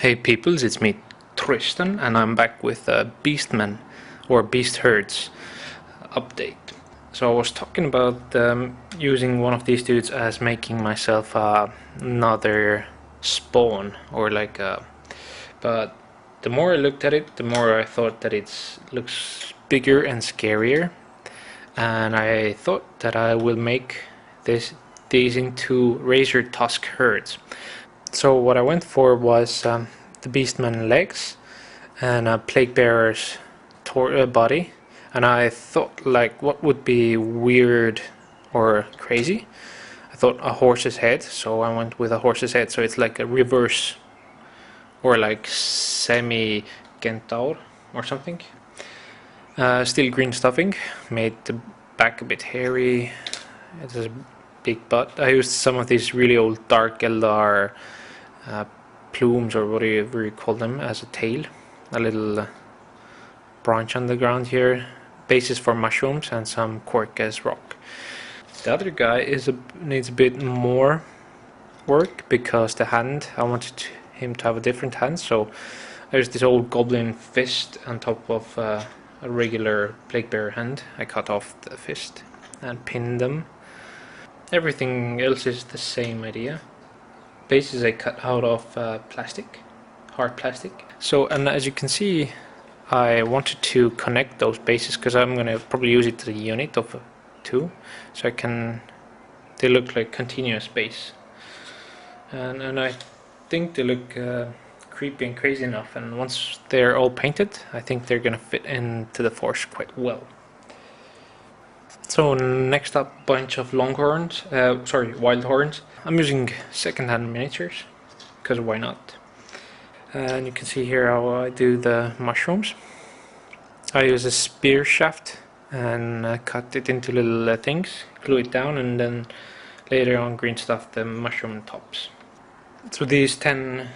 Hey Peoples, it's me Tristan, and I'm back with a Beastmen or Beast Herds update. So I was talking about using one of these dudes as making myself another spawn, or like but the more I looked at it, the more I thought that it looks bigger and scarier, and I thought that I will make these into razor tusk herds. So what I went for was the Beastman legs and a plague bearer's body, and I thought, like, what would be weird or crazy? I thought a horse's head, so I went with a horse's head. So it's like a reverse or like semi centaur or something. Still green stuffing, made the back a bit hairy. It has a big butt. I used some of these really old dark Eldar plumes, or whatever you call them, as a tail. A little branch on the ground here, bases for mushrooms, and some cork as rock. The other guy needs a bit more work, because the hand, I wanted him to have a different hand. So there's this old goblin fist on top of a regular plague bearer hand. I cut off the fist and pinned them. Everything else is the same idea. Bases I cut out of plastic, hard plastic. So, and as you can see, I wanted to connect those bases because I'm gonna probably use it to the unit of 2, so they look like continuous base, and I think they look creepy and crazy enough. And once they're all painted, I think they're gonna fit into the force quite well. So next up, bunch of Longhorns, wild horns. I'm using second-hand miniatures, because why not? And you can see here how I do the mushrooms. I use a spear shaft and cut it into little things, glue it down, and then later on green stuff the mushroom tops. So these 10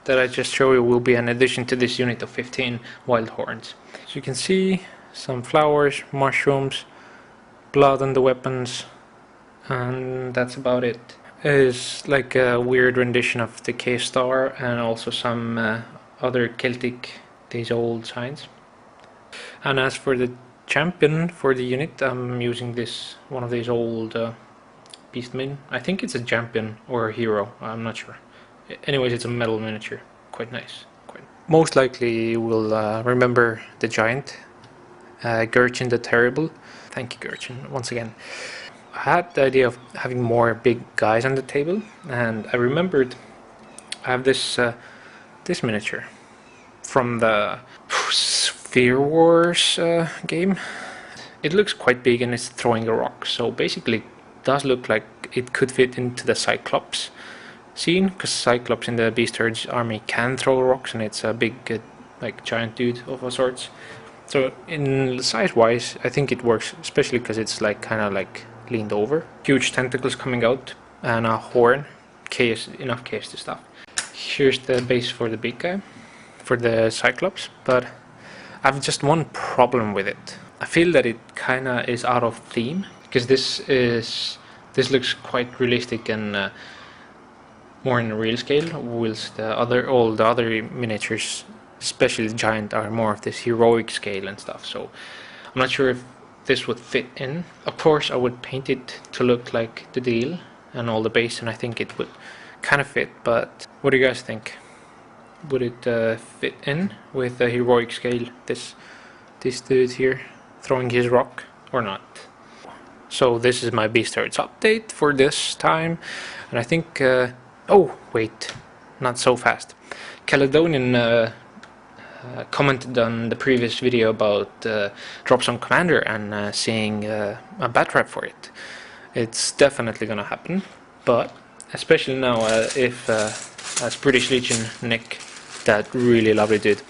that I just showed you will be an addition to this unit of 15 wild horns. So you can see some flowers, mushrooms, blood on the weapons, and that's about it. It's like a weird rendition of the K-Star, and also some other Celtic, these old signs. And as for the champion for the unit, I'm using one of these old Beastmen. I think it's a champion or a hero, I'm not sure. Anyways, it's a metal miniature, quite nice. Most likely you will remember the giant, Gurchin the Terrible. Thank you, Gurchin, once again. I had the idea of having more big guys on the table, and I remembered I have this miniature from the Sphere Wars game. It looks quite big and it's throwing a rock, so basically it does look like it could fit into the Cyclops scene, because Cyclops in the Beast Herds army can throw rocks, and it's a big like giant dude of a sorts. So in size-wise, I think it works, especially because it's like kind of like leaned over. Huge tentacles coming out, and a horn. Enough chaos to stuff. Here's the base for the big guy, for the Cyclops, but I have just one problem with it. I feel that it kind of is out of theme, because this looks quite realistic and more in a real scale, whilst all the other miniatures, especially the giant, are more of this heroic scale and stuff. So I'm not sure if this would fit in. Of course I would paint it to look like the deal and all the base, and I think it would kind of fit, but what do you guys think? Would it fit in with the heroic scale, this dude here throwing his rock, or not? So this is my Beast Herds update for this time, and I think oh wait, not so fast. Caledonian commented on the previous video about Drop Zone Commander and seeing a bat trap for it. It's definitely gonna happen, but especially now if as British Legion Nick, that really lovely dude,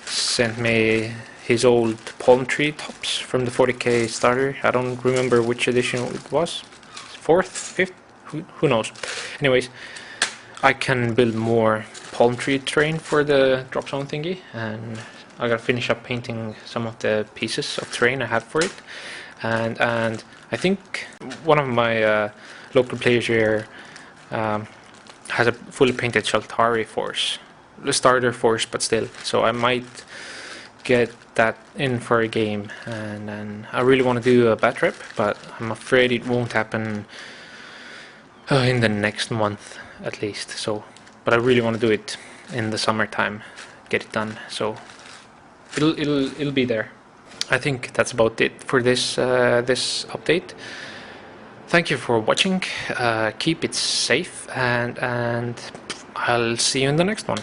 sent me his old palm tree tops from the 40k starter. I don't remember which edition it was, 4th, 5th, who knows. Anyways, I can build more palm tree terrain for the drop zone thingy, and I gotta finish up painting some of the pieces of terrain I have for it, and I think one of my local players here has a fully painted Shaltari force the starter force, but still. So I might get that in for a game, and then I really want to do a bat trip, but I'm afraid it won't happen in the next month at least. So, but I really want to do it in the summertime, get it done. So it'll be there. I think that's about it for this this update. Thank you for watching. Keep it safe, and I'll see you in the next one.